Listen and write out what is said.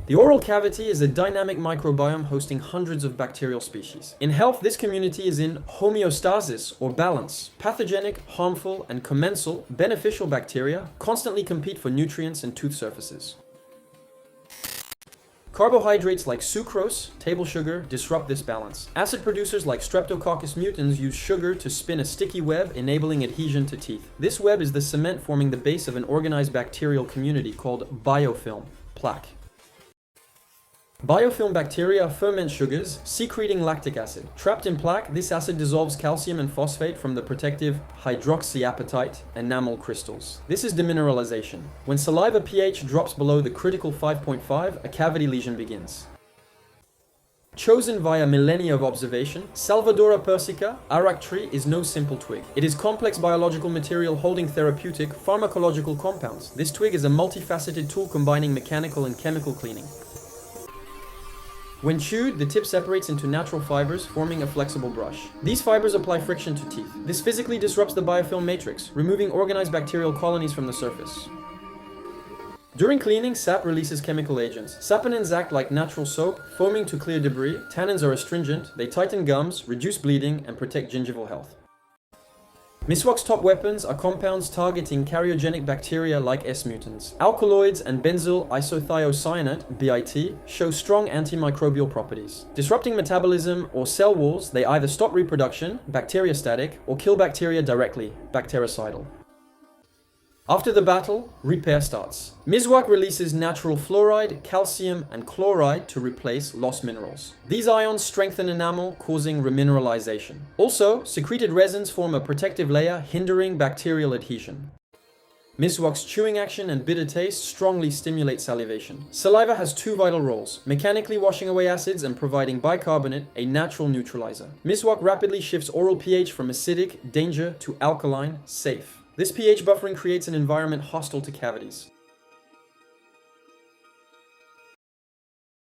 The oral cavity is a dynamic microbiome hosting hundreds of bacterial species. In health, this community is in homeostasis or balance. Pathogenic, harmful, and commensal, beneficial bacteria constantly compete for nutrients and tooth surfaces. Carbohydrates like sucrose, table sugar, disrupt this balance. Acid producers like Streptococcus mutans use sugar to spin a sticky web, enabling adhesion to teeth. This web is the cement forming the base of an organized bacterial community called biofilm, plaque. Biofilm bacteria ferment sugars, secreting lactic acid. Trapped in plaque, this acid dissolves calcium and phosphate from the protective hydroxyapatite enamel crystals. This is demineralization. When saliva pH drops below the critical 5.5, a cavity lesion begins. Chosen via millennia of observation, Salvadora persica, arak tree, is no simple twig. It is complex biological material holding therapeutic, pharmacological compounds. This twig is a multifaceted tool combining mechanical and chemical cleaning. When chewed, the tip separates into natural fibers, forming a flexible brush. These fibers apply friction to teeth. This physically disrupts the biofilm matrix, removing organized bacterial colonies from the surface. During cleaning, sap releases chemical agents. Saponins act like natural soap, foaming to clear debris. Tannins are astringent, they tighten gums, reduce bleeding, and protect gingival health. Miswak's top weapons are compounds targeting karyogenic bacteria like S mutans. Alkaloids and benzyl isothiocyanate, BIT, show strong antimicrobial properties. Disrupting metabolism or cell walls, they either stop reproduction, bacteriostatic, or kill bacteria directly, bactericidal. After the battle, repair starts. Miswak releases natural fluoride, calcium, and chloride to replace lost minerals. These ions strengthen enamel, causing remineralization. Also, secreted resins form a protective layer, hindering bacterial adhesion. Miswak's chewing action and bitter taste strongly stimulate salivation. Saliva has two vital roles, mechanically washing away acids and providing bicarbonate, a natural neutralizer. Miswak rapidly shifts oral pH from acidic, danger, to alkaline, safe. This pH buffering creates an environment hostile to cavities.